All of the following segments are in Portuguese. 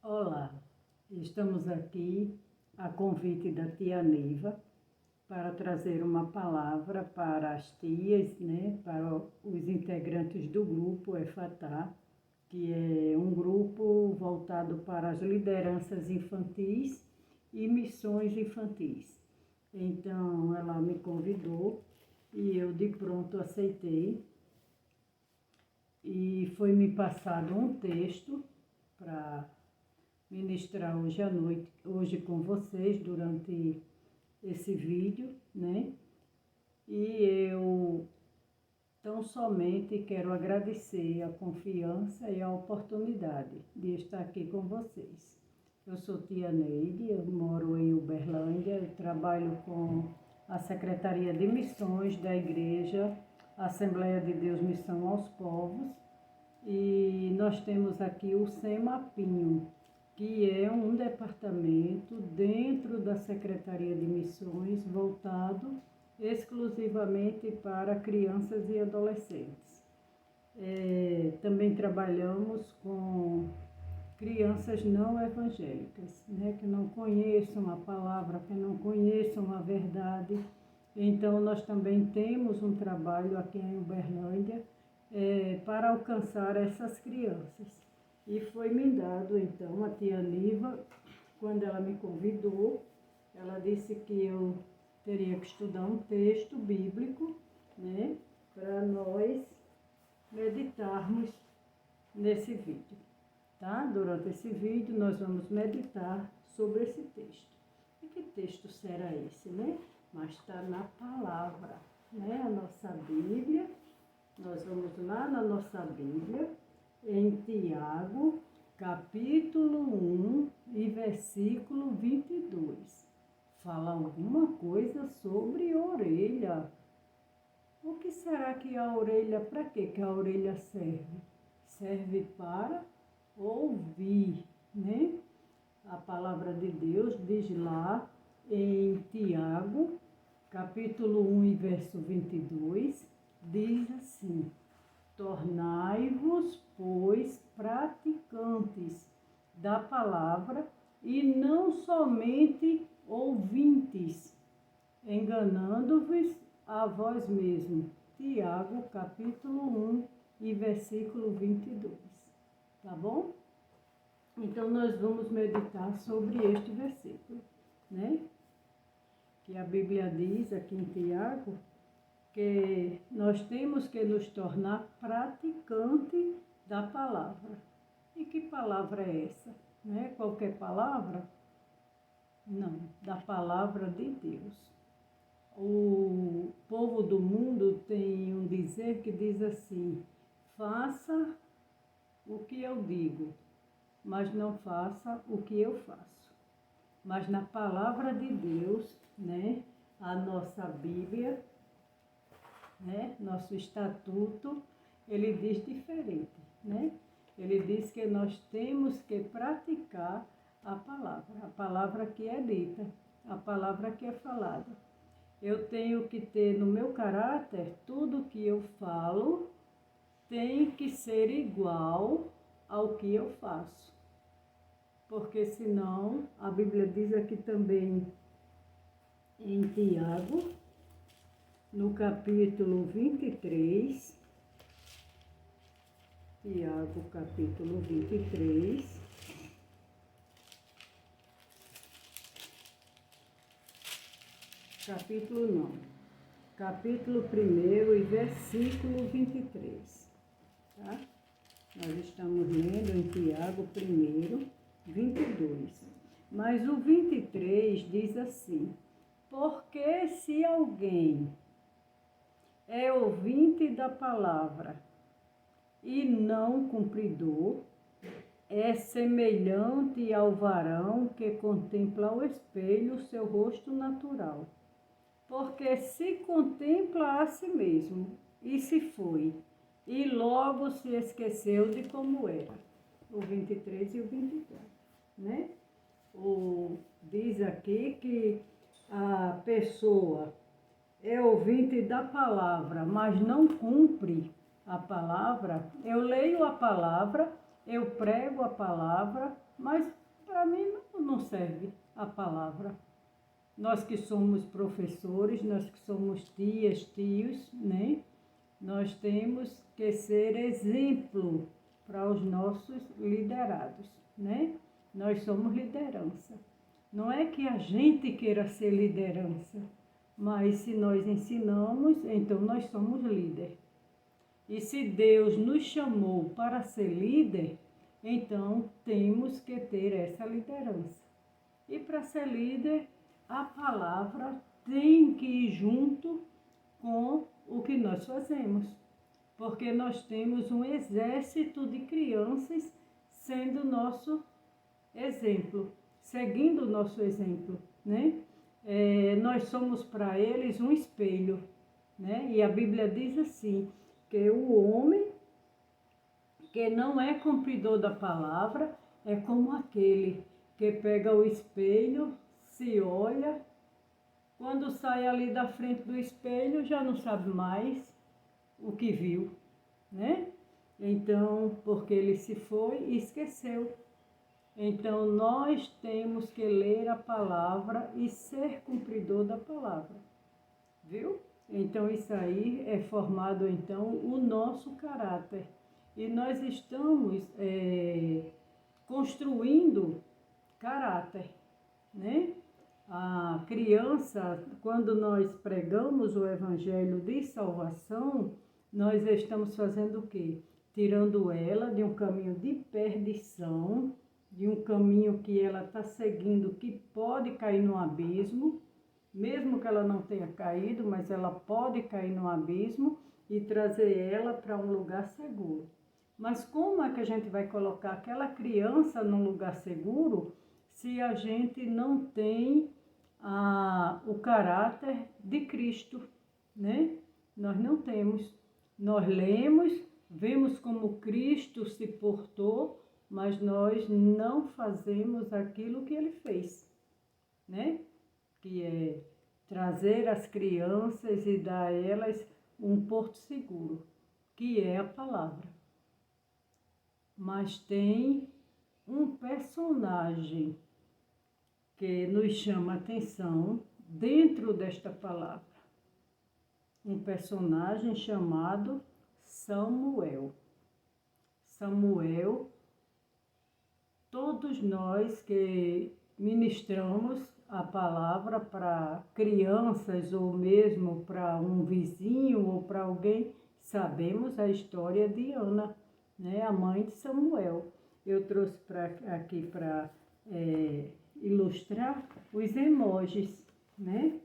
Olá, estamos aqui a convite da tia Neiva para trazer uma palavra para as tias, para os integrantes do grupo EFATá, que é um grupo voltado para as lideranças infantis e missões infantis. Então ela me convidou e eu de pronto aceitei e foi me passado um texto para ministrar hoje à noite, hoje com vocês, durante esse vídeo, E eu tão somente quero agradecer a confiança e a oportunidade de estar aqui com vocês. Eu sou tia Neide, eu moro em Uberlândia, eu trabalho com a Secretaria de Missões da Igreja Assembleia de Deus Missão aos Povos, e nós temos aqui o SEMAPinho, que é um departamento dentro da Secretaria de Missões voltado exclusivamente para crianças e adolescentes. Também trabalhamos com crianças não evangélicas, que não conheçam a palavra, que não conheçam a verdade. Então, nós também temos um trabalho aqui em Uberlândia para alcançar essas crianças. E foi me dado, então, a tia Neiva, quando ela me convidou, ela disse que eu teria que estudar um texto bíblico, para nós meditarmos nesse vídeo, tá? Durante esse vídeo, nós vamos meditar sobre esse texto. E que texto será esse, Mas está na palavra, A nossa Bíblia. Nós vamos lá na nossa Bíblia, em Tiago, capítulo 1 e versículo 22. Fala alguma coisa sobre orelha. O que será que a orelha, para que a orelha serve? Serve para ouvir, A palavra de Deus diz lá em Tiago, capítulo 1 e verso 22, diz assim: tornai-vos, pois, praticantes da palavra e não somente ouvintes, enganando-vos a vós mesmos. Tiago, capítulo 1 e versículo 22. Tá bom? Então, nós vamos meditar sobre este versículo, Que a Bíblia diz aqui em Tiago, que nós temos que nos tornar praticante da palavra. E que palavra é essa? Não é qualquer palavra? Não, da palavra de Deus. O povo do mundo tem um dizer que diz assim: faça o que eu digo, mas não faça o que eu faço. Mas na palavra de Deus, a nossa Bíblia, nosso estatuto, ele diz diferente, Ele diz que nós temos que praticar a palavra que é dita, a palavra que é falada. Eu tenho que ter no meu caráter, tudo que eu falo tem que ser igual ao que eu faço. Porque senão, a Bíblia diz aqui também em Tiago, no capítulo 23, Tiago, capítulo 23, capítulo 1 e versículo 23, tá? Nós estamos lendo em Tiago 1, 22. Mas o 23 diz assim: porque se alguém é ouvinte da palavra e não cumpridor, é semelhante ao varão que contempla ao espelho o seu rosto natural. Porque se contempla a si mesmo e se foi, e logo se esqueceu de como era. O 23 e o 24, diz aqui que a pessoa é ouvinte da palavra, mas não cumpre a palavra. Eu leio a palavra, eu prego a palavra, mas para mim não serve a palavra. Nós que somos professores, nós que somos tias, tios, né? Nós temos que ser exemplo para os nossos liderados, né? Nós somos liderança. Não é que a gente queira ser liderança, mas se nós ensinamos, então nós somos líder. E se Deus nos chamou para ser líder, então temos que ter essa liderança. E para ser líder, a palavra tem que ir junto com o que nós fazemos. Porque nós temos um exército de crianças sendo nosso exemplo, seguindo o nosso exemplo, né? Nós somos para eles um espelho, né? E a Bíblia diz assim, que o homem que não é cumpridor da palavra é como aquele que pega o espelho, se olha, quando sai ali da frente do espelho já não sabe mais o que viu, né? Então, porque ele se foi e esqueceu. Então, nós temos que ler a palavra e ser cumpridor da palavra, viu? Então, isso aí é formado, então, o nosso caráter. E nós estamos construindo caráter, né? A criança, quando nós pregamos o evangelho de salvação, nós estamos fazendo o quê? Tirando ela de um caminho de perdição, de um caminho que ela está seguindo, que pode cair no abismo, mesmo que ela não tenha caído, mas ela pode cair no abismo, e trazer ela para um lugar seguro. Mas como é que a gente vai colocar aquela criança num lugar seguro se a gente não tem o caráter de Cristo, né? Nós não temos. Nós lemos, vemos como Cristo se portou, mas nós não fazemos aquilo que ele fez, né? Que é trazer as crianças e dar a elas um porto seguro, que é a palavra. Mas tem um personagem que nos chama a atenção dentro desta palavra. Um personagem chamado Samuel. Samuel, todos nós que ministramos a palavra para crianças ou mesmo para um vizinho ou para alguém, sabemos a história de Ana, né? A mãe de Samuel. Eu trouxe aqui para ilustrar os emojis, né?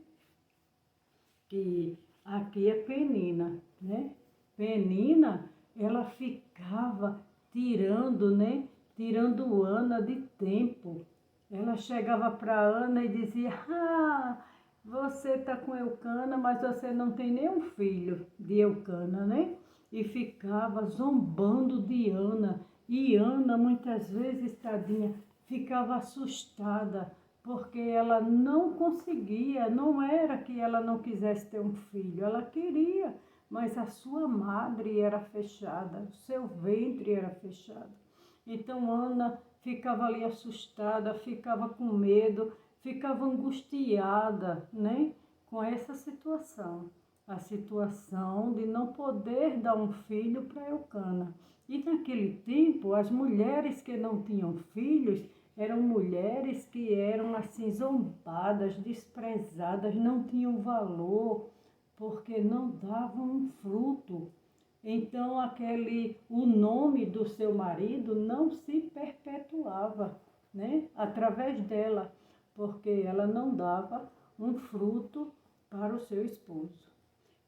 Que aqui é Penina, né? Penina, ela ficava tirando, né? Tirando Ana de tempo. Ela chegava para Ana e dizia, você está com Eucana, mas você não tem nenhum filho de Eucana, né? E ficava zombando de Ana. E Ana, muitas vezes, tadinha, ficava assustada, porque ela não conseguia, não era que ela não quisesse ter um filho, ela queria, mas a sua madre era fechada, o seu ventre era fechado. Então Ana ficava ali assustada, ficava com medo, ficava angustiada, né, com essa situação. A situação de não poder dar um filho para Eucana. E naquele tempo, as mulheres que não tinham filhos eram mulheres que eram assim zombadas, desprezadas, não tinham valor, porque não davam um fruto. Então o nome do seu marido não se perpetuava, né, através dela, porque ela não dava um fruto para o seu esposo.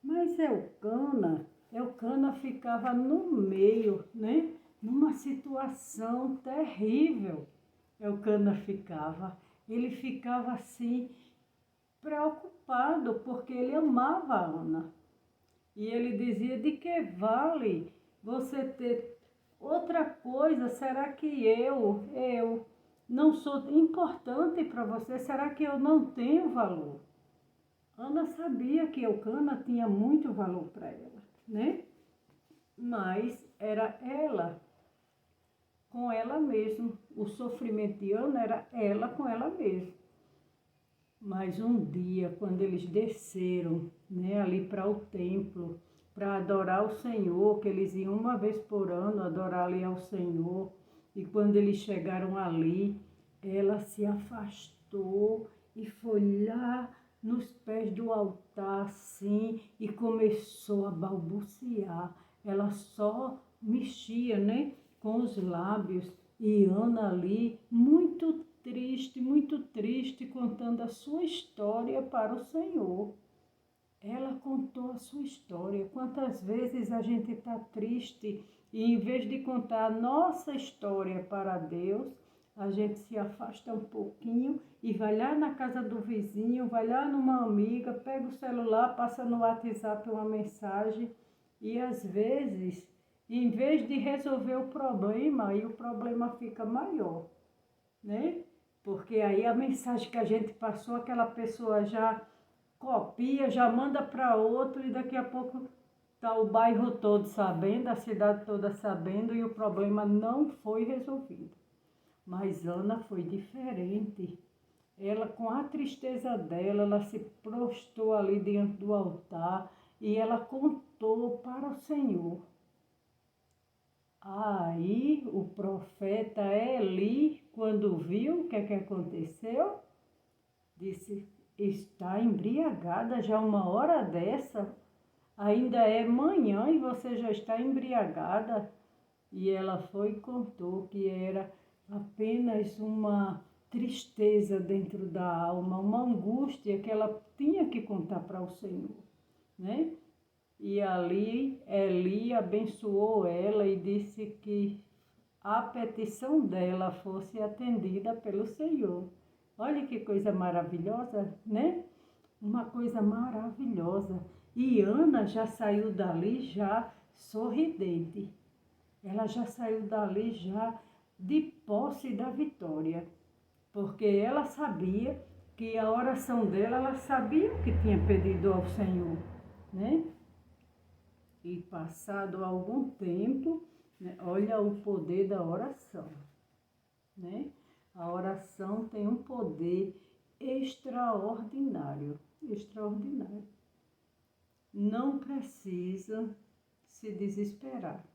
Mas Eucana ficava no meio, né, numa situação terrível. Ele ficava assim, preocupado, porque ele amava a Ana. E ele dizia, de que vale você ter outra coisa? Será que eu não sou importante para você? Será que eu não tenho valor? Ana sabia que Eucana tinha muito valor para ela, né? Mas era ela mesmo. O sofrimento de Ana era ela com ela mesma. Mas um dia, quando eles desceram, né, ali para o templo, para adorar o Senhor, que eles iam uma vez por ano adorar ali ao Senhor, e quando eles chegaram ali, ela se afastou e foi lá nos pés do altar, assim, e começou a balbuciar. Ela só mexia, né, com os lábios, e Ana ali, muito triste, contando a sua história para o Senhor. Ela contou a sua história. Quantas vezes a gente está triste e em vez de contar a nossa história para Deus, a gente se afasta um pouquinho e vai lá na casa do vizinho, vai lá numa amiga, pega o celular, passa no WhatsApp uma mensagem e às vezes, em vez de resolver o problema, aí o problema fica maior, né? Porque aí a mensagem que a gente passou, aquela pessoa já copia, já manda para outro e daqui a pouco está o bairro todo sabendo, a cidade toda sabendo e o problema não foi resolvido. Mas Ana foi diferente. Ela, com a tristeza dela, ela se prostrou ali diante do altar e ela contou para o Senhor. Aí o profeta Eli, quando viu o que aconteceu, disse: está embriagada já uma hora dessa? Ainda é manhã e você já está embriagada? E ela foi e contou que era apenas uma tristeza dentro da alma, uma angústia que ela tinha que contar para o Senhor, né? E ali Eli abençoou ela e disse que a petição dela fosse atendida pelo Senhor. Olha que coisa maravilhosa, né? Uma coisa maravilhosa. E Ana já saiu dali já sorridente. Ela já saiu dali já de posse da vitória. Porque ela sabia que a oração dela, ela sabia o que tinha pedido ao Senhor, né? E passado algum tempo, né, olha o poder da oração, né? A oração tem um poder extraordinário, extraordinário. Não precisa se desesperar,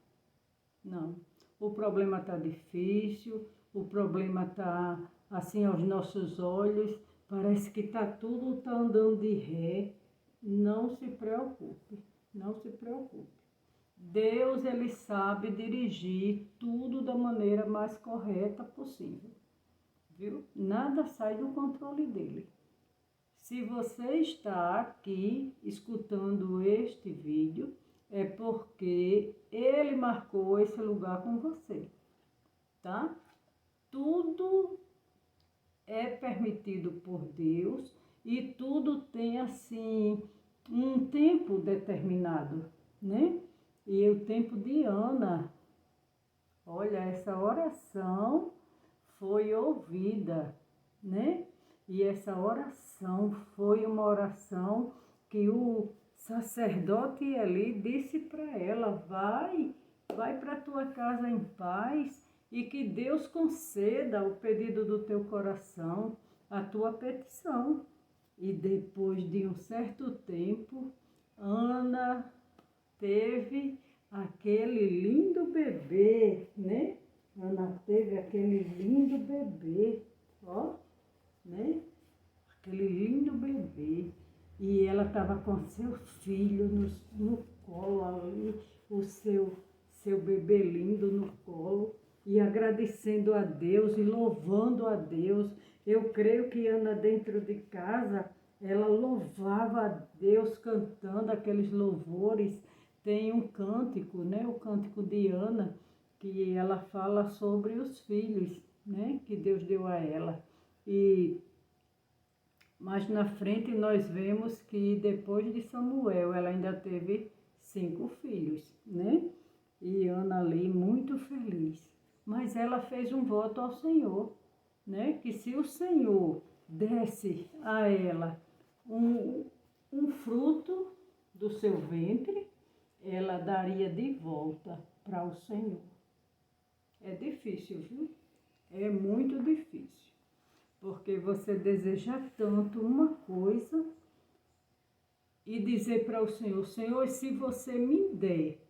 não. O problema está difícil, o problema está assim aos nossos olhos, parece que tudo está andando de ré. Não se preocupe, não se preocupe. Deus, ele sabe dirigir tudo da maneira mais correta possível, viu? Nada sai do controle dele. Se você está aqui escutando este vídeo, é porque ele marcou esse lugar com você, tá? Tudo é permitido por Deus e tudo tem, assim, um tempo determinado, né? E o tempo de Ana, olha, essa oração foi ouvida, né? E essa oração foi uma oração que o sacerdote Eli disse para ela: vai para a tua casa em paz e que Deus conceda o pedido do teu coração, a tua petição. E depois de um certo tempo, Ana teve aquele lindo bebê, né? Ana teve aquele lindo bebê, ó, né? Aquele lindo bebê. E ela estava com seu filho no colo ali, o seu bebê lindo no colo, e agradecendo a Deus e louvando a Deus. Eu creio que Ana, dentro de casa, ela louvava a Deus cantando aqueles louvores. Tem um cântico, né? O cântico de Ana, que ela fala sobre os filhos, né? Que Deus deu a ela. Mas na frente nós vemos que depois de Samuel, ela ainda teve 5 filhos, né? E Ana ali muito feliz. Mas ela fez um voto ao Senhor, né? Que se o Senhor desse a ela um fruto do seu ventre, ela daria de volta para o Senhor. É difícil, viu? É muito difícil, porque você deseja tanto uma coisa e dizer para o Senhor, Senhor, se você me der,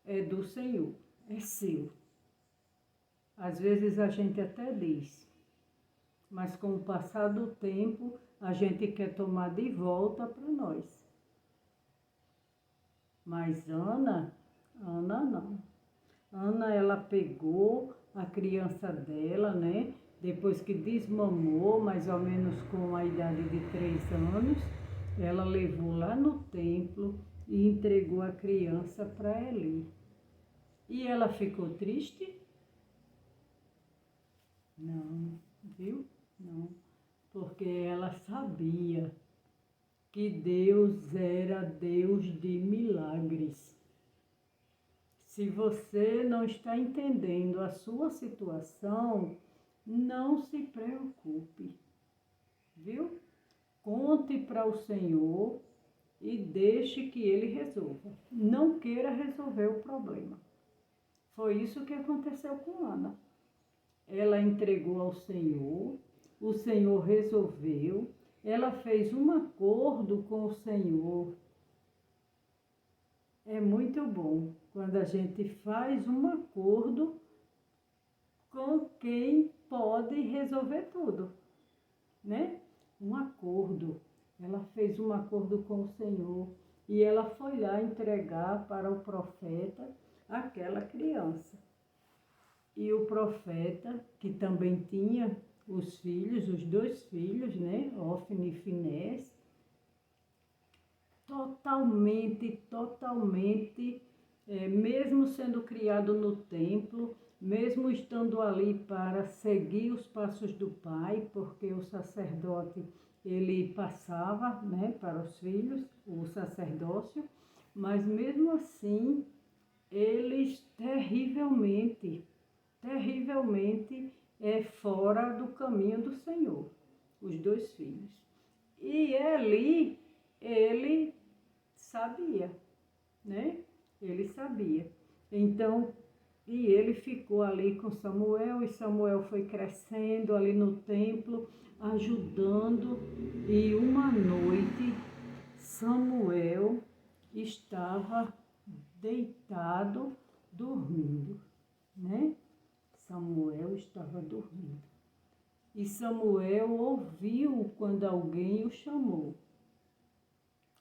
é do Senhor, é seu. Às vezes a gente até diz, mas com o passar do tempo, a gente quer tomar de volta para nós. Mas Ana não. Ana, ela pegou a criança dela, né? Depois que desmamou, mais ou menos com a idade de 3 anos, ela levou lá no templo e entregou a criança para Eli. E ela ficou triste? Não, viu? Não, porque ela sabia que Deus era Deus de milagres. Se você não está entendendo a sua situação, não se preocupe, viu? Conte para o Senhor e deixe que Ele resolva. Não queira resolver o problema. Foi isso que aconteceu com Ana. Ela entregou ao Senhor, o Senhor resolveu, ela fez um acordo com o Senhor. É muito bom quando a gente faz um acordo com quem pode resolver tudo, né? Um acordo. Ela fez um acordo com o Senhor e ela foi lá entregar para o profeta aquela criança. E o profeta, que também tinha os filhos, os 2 filhos, né? Ofni e Finés, totalmente, mesmo sendo criado no templo, mesmo estando ali para seguir os passos do pai, porque o sacerdote, ele passava, né, para os filhos, o sacerdócio, mas mesmo assim, eles terrivelmente fora do caminho do Senhor, os 2 filhos. E Eli, ele sabia, né? Ele sabia. Então, e ele ficou ali com Samuel, e Samuel foi crescendo ali no templo, ajudando, e uma noite Samuel estava deitado, dormindo, né? Samuel estava dormindo. E Samuel ouviu quando alguém o chamou.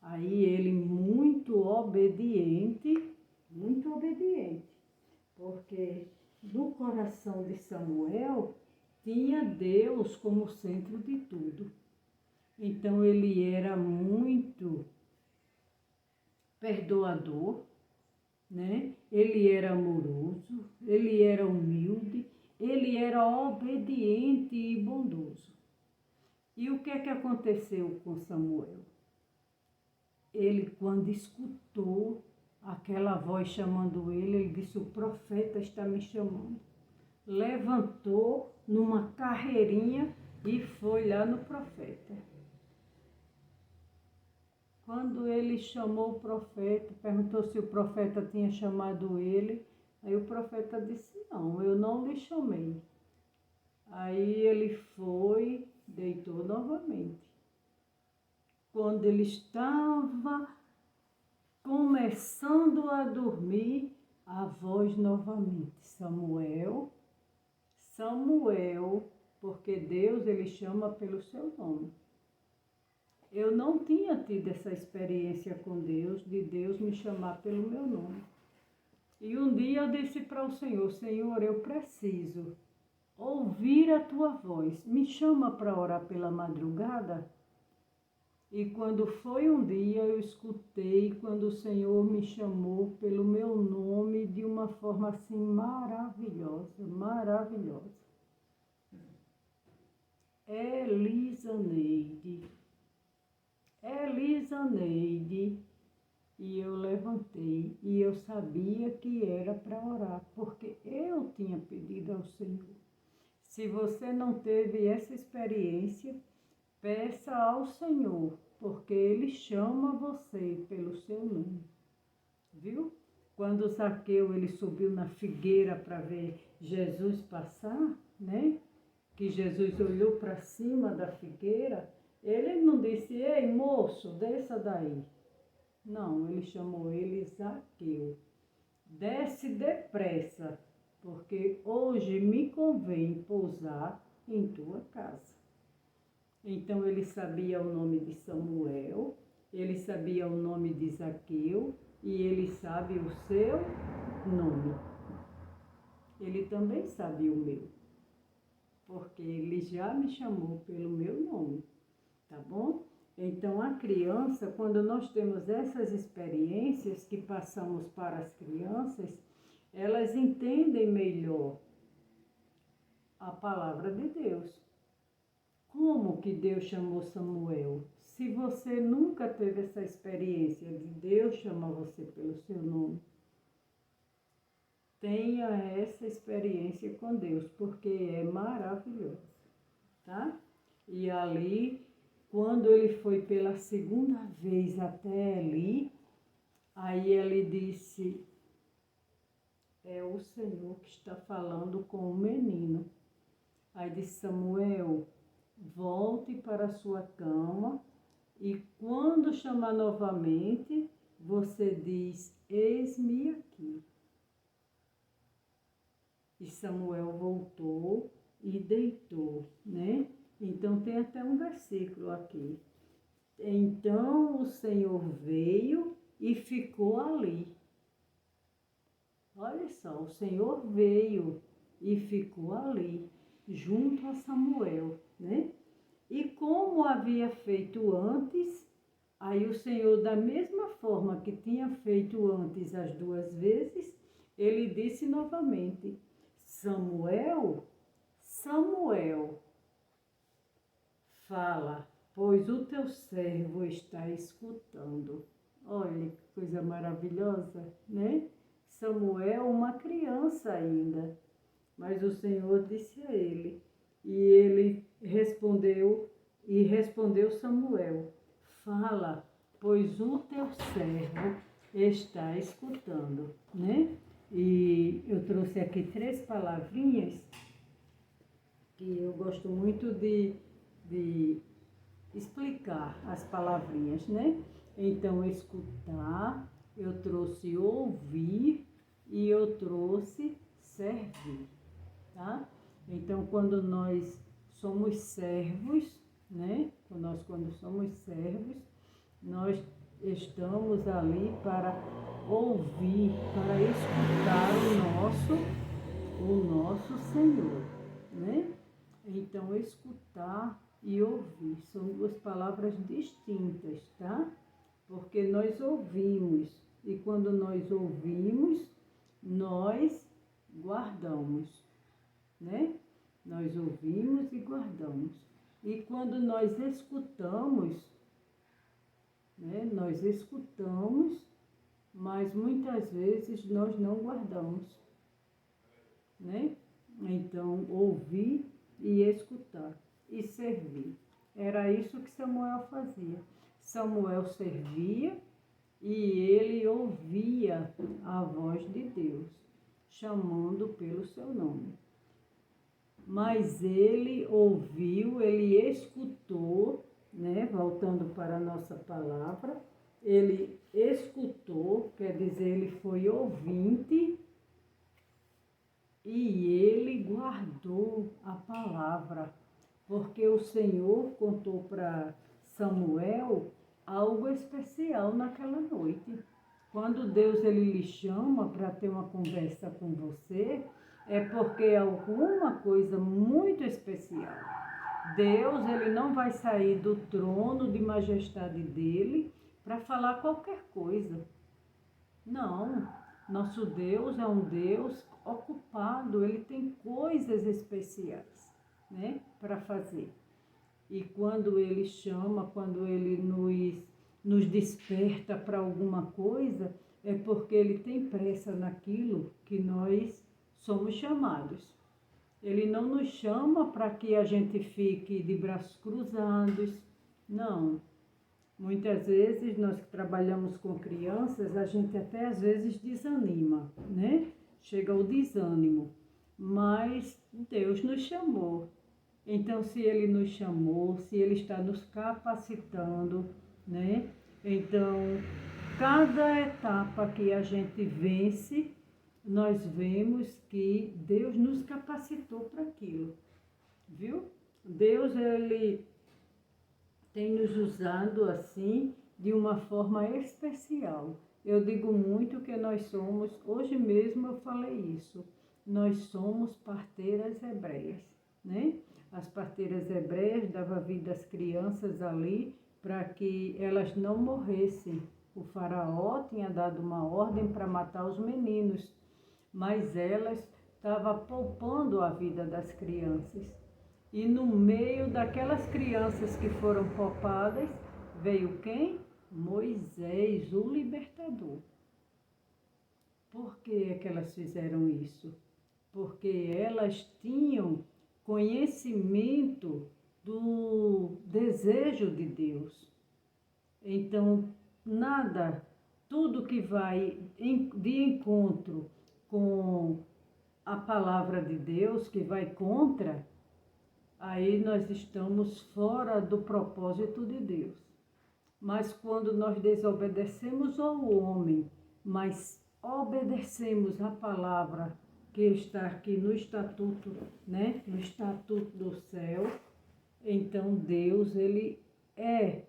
Aí ele muito obediente, porque no coração de Samuel tinha Deus como centro de tudo. Então ele era muito perdoador, né? Ele era amoroso, ele era humilde, ele era obediente e bondoso. E o que é que aconteceu com Samuel? Ele, quando escutou aquela voz chamando ele disse, o profeta está me chamando. Levantou numa carreirinha e foi lá no profeta. Quando ele chamou o profeta, perguntou se o profeta tinha chamado ele, aí o profeta disse, não, eu não lhe chamei. Aí ele foi, deitou novamente. Quando ele estava começando a dormir, a voz novamente, Samuel, Samuel, porque Deus ele chama pelo seu nome. Eu não tinha tido essa experiência com Deus, de Deus me chamar pelo meu nome. E um dia eu disse para o Senhor, Senhor, eu preciso ouvir a tua voz, me chama para orar pela madrugada? E quando foi um dia, eu escutei quando o Senhor me chamou pelo meu nome de uma forma assim maravilhosa, maravilhosa. Elisaneide. E eu levantei e eu sabia que era para orar, porque eu tinha pedido ao Senhor. Se você não teve essa experiência, peça ao Senhor, porque Ele chama você pelo seu nome, viu? Quando Zaqueu ele subiu na figueira para ver Jesus passar, né? Que Jesus olhou para cima da figueira, ele não disse, ei moço, desça daí. Não, ele chamou ele Zaqueu. Desce depressa, porque hoje me convém pousar em tua casa. Então ele sabia o nome de Samuel, ele sabia o nome de Zaqueu e ele sabe o seu nome. Ele também sabe o meu, porque ele já me chamou pelo meu nome, tá bom? Então a criança, quando nós temos essas experiências que passamos para as crianças, elas entendem melhor a palavra de Deus. Como que Deus chamou Samuel? Se você nunca teve essa experiência de Deus chamar você pelo seu nome, tenha essa experiência com Deus, porque é maravilhoso, tá? E ali, quando ele foi pela segunda vez até Eli, aí ele disse, é o Senhor que está falando com o menino. Aí disse, Samuel, volte para a sua cama e quando chamar novamente, você diz, eis-me aqui. E Samuel voltou e deitou, né? Então tem até um versículo aqui. Então o Senhor veio e ficou ali. Olha só, o Senhor veio e ficou ali, junto a Samuel, né? E como havia feito antes, aí o Senhor, da mesma forma que tinha feito antes as duas vezes, ele disse novamente, Samuel, Samuel, fala, pois o teu servo está escutando. Olha que coisa maravilhosa, né? Samuel, uma criança ainda, mas o Senhor disse a ele, e ele respondeu Samuel, fala, pois o teu servo está escutando, né? E eu trouxe aqui 3 palavrinhas que eu gosto muito de explicar as palavrinhas, né? Então, escutar, eu trouxe ouvir e eu trouxe servir, tá? Então, quando nós somos servos, né? Quando somos servos, nós estamos ali para ouvir, para escutar o nosso Senhor, né? Então, escutar e ouvir são 2 palavras distintas, tá? Porque nós ouvimos, e quando nós ouvimos, nós guardamos, né? Nós ouvimos e guardamos. E quando nós escutamos, né? Nós escutamos, mas muitas vezes nós não guardamos, né? Então, ouvir e escutar e servir. Era isso que Samuel fazia. Samuel servia e ele ouvia a voz de Deus, chamando pelo seu nome. Mas ele ouviu, ele escutou, né? Voltando para a nossa palavra, ele escutou, quer dizer, ele foi ouvinte e ele guardou a palavra, porque o Senhor contou para Samuel algo especial naquela noite. Quando Deus ele lhe chama para ter uma conversa com você, é porque é alguma coisa muito especial. Deus ele não vai sair do trono de majestade dele para falar qualquer coisa. Não, nosso Deus é um Deus ocupado, ele tem coisas especiais, né, para fazer. E quando ele chama, quando ele nos desperta para alguma coisa, é porque ele tem pressa naquilo que nós somos chamados. Ele não nos chama para que a gente fique de braços cruzados, não. Muitas vezes, nós que trabalhamos com crianças, a gente até às vezes desanima, né? Chega o desânimo. mas Deus nos chamou. Então, se Ele nos chamou, se Ele está nos capacitando, né? Então, cada etapa que a gente vence, nós vemos que Deus nos capacitou para aquilo, viu? Deus, Ele tem nos usado assim, de uma forma especial. Eu digo muito que nós somos, hoje mesmo eu falei isso, nós somos parteiras hebreias, né? As parteiras hebreias davam vida às crianças ali para que elas não morressem. O faraó tinha dado uma ordem para matar os meninos, mas elas estavam poupando a vida das crianças. E no meio daquelas crianças que foram poupadas, veio quem? Moisés, o libertador. Por que é que elas fizeram isso? Porque elas tinham conhecimento do desejo de Deus. Então, tudo que vai de encontro com a palavra de Deus, que vai contra, aí nós estamos fora do propósito de Deus. Mas quando nós desobedecemos ao homem, mas obedecemos a palavra que está aqui no estatuto, né? No estatuto do céu, então Deus, ele é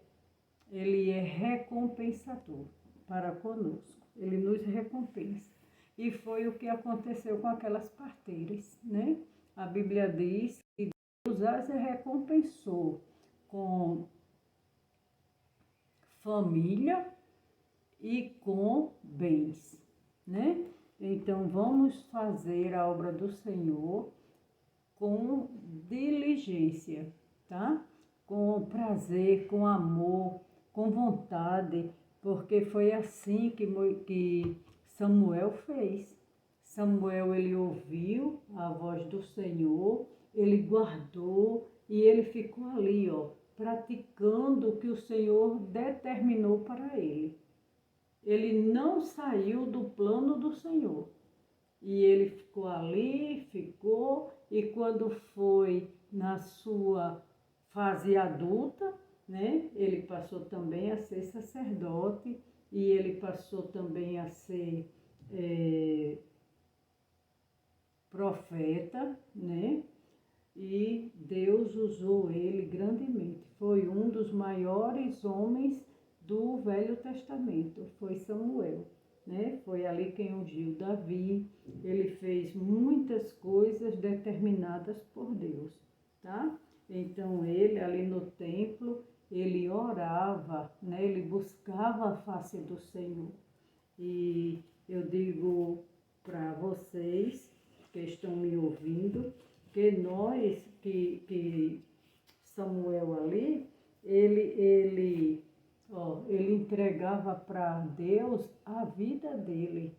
recompensador para conosco. Ele nos recompensa. E foi o que aconteceu com aquelas parteiras, né? A Bíblia diz que Deus as recompensou com família e com bens, né? Então, vamos fazer a obra do Senhor com diligência, tá? Com prazer, com amor, com vontade, porque foi assim que Samuel fez. Samuel, ele ouviu a voz do Senhor, ele guardou e ele ficou ali, ó, praticando o que o Senhor determinou para ele. Ele não saiu do plano do Senhor. E ele ficou ali, e quando foi na sua fase adulta, né, ele passou também a ser sacerdote, e ele passou também a ser profeta, né? E Deus usou ele grandemente. Foi um dos maiores homens do Velho Testamento, foi Samuel, né? Foi ali quem ungiu Davi. Ele fez muitas coisas determinadas por Deus, tá? Então ele ali no templo, ele orava, né? Ele buscava a face do Senhor. E eu digo para vocês que estão me ouvindo, que que Samuel ali, ele entregava para Deus a vida dele.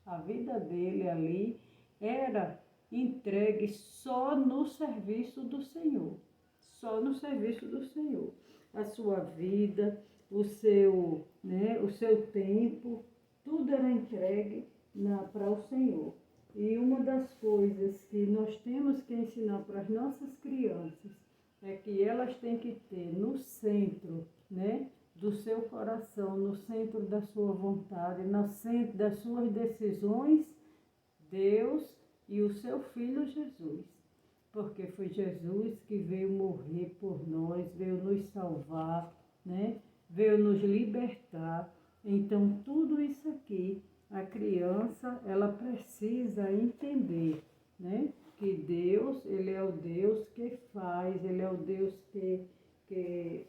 A vida dele ali era entregue só no serviço do Senhor. Só no serviço do Senhor. A sua vida, o seu tempo, tudo era entregue para o Senhor. E uma das coisas que nós temos que ensinar para as nossas crianças é que elas têm que ter no centro, né, do seu coração, no centro da sua vontade, no centro das suas decisões, Deus e o seu Filho Jesus. Porque foi Jesus que veio morrer por nós, veio nos salvar, né? Veio nos libertar. Então, tudo isso aqui, a criança, ela precisa entender, né? Que Deus, ele é o Deus que faz, ele é o Deus que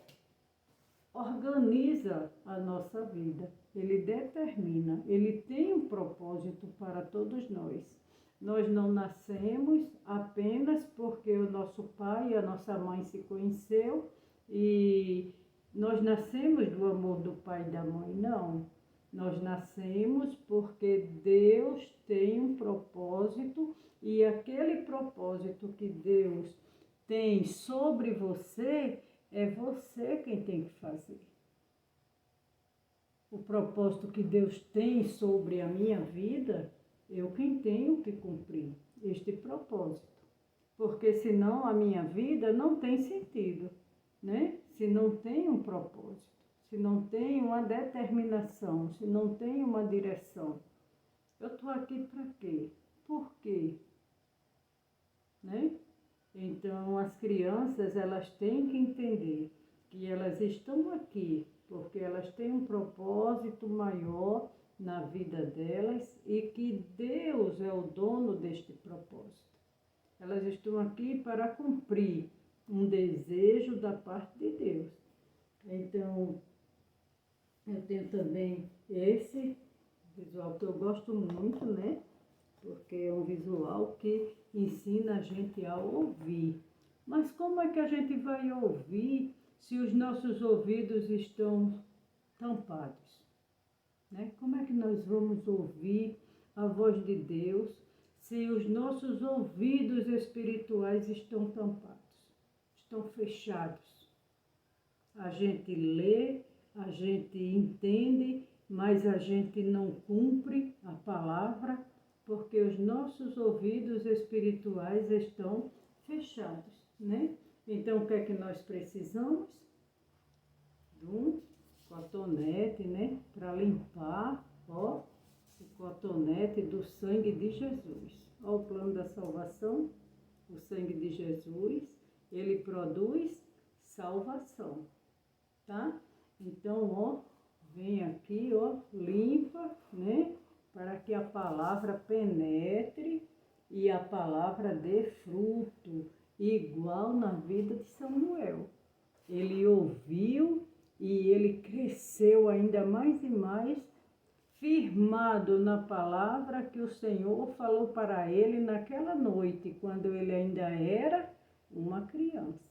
organiza a nossa vida. Ele determina, ele tem um propósito para todos nós. Nós não nascemos apenas porque o nosso pai e a nossa mãe se conheceu e nós nascemos do amor do pai e da mãe, não. Nós nascemos porque Deus tem um propósito e aquele propósito que Deus tem sobre você, é você quem tem que fazer. O propósito que Deus tem sobre a minha vida, eu quem tenho que cumprir. este propósito. Porque senão a minha vida não tem sentido, né? Se não tem um propósito, se não tem uma determinação, se não tem uma direção. Eu estou aqui para quê? Por quê? Né? Então, as crianças, elas têm que entender que elas estão aqui porque elas têm um propósito maior na vida delas e que Deus é o dono deste propósito. Elas estão aqui para cumprir um desejo da parte de Deus. Então, eu tenho também esse visual que eu gosto muito, né? Porque é um visual que ensina a gente a ouvir. Mas como é que a gente vai ouvir se os nossos ouvidos estão tampados? Né? Como é que nós vamos ouvir a voz de Deus se os nossos ouvidos espirituais estão tampados, estão fechados? A gente lê, a gente entende, mas a gente não cumpre a palavra porque os nossos ouvidos espirituais estão fechados, né? Então, o que é que nós precisamos? De um cotonete, né? Para limpar, ó, o cotonete do sangue de Jesus. Ó, o plano da salvação, o sangue de Jesus, ele produz salvação, tá? Então, ó, vem aqui, ó, limpa, né? Para que a palavra penetre e a palavra dê fruto, igual na vida de Samuel. Ele ouviu e ele cresceu ainda mais e mais, firmado na palavra que o Senhor falou para ele naquela noite, quando ele ainda era uma criança.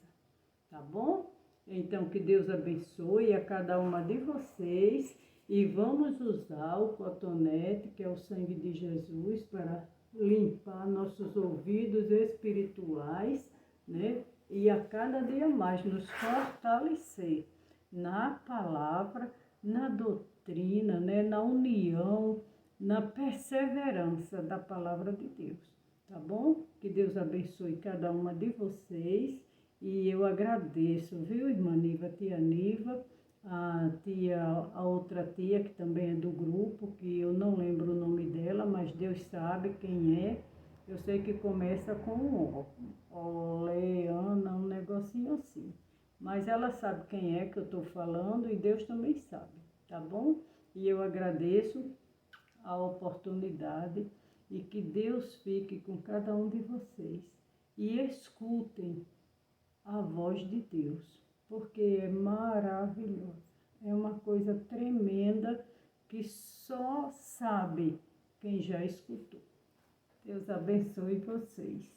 Tá bom? Então, que Deus abençoe a cada uma de vocês e vamos usar o cotonete, que é o sangue de Jesus, para limpar nossos ouvidos espirituais, né? E a cada dia mais nos fortalecer na palavra, na doutrina, né? Na união, na perseverança da palavra de Deus. Tá bom? Que Deus abençoe cada uma de vocês. E eu agradeço, viu, irmã Niva, tia Niva, a outra tia que também é do grupo, que eu não lembro o nome dela, mas Deus sabe quem é. Eu sei que começa com um O, Oleana, um negocinho assim. Mas ela sabe quem é que eu estou falando e Deus também sabe, tá bom? E eu agradeço a oportunidade e que Deus fique com cada um de vocês. E escutem a voz de Deus, porque é maravilhosa, é uma coisa tremenda que só sabe quem já escutou. Deus abençoe vocês.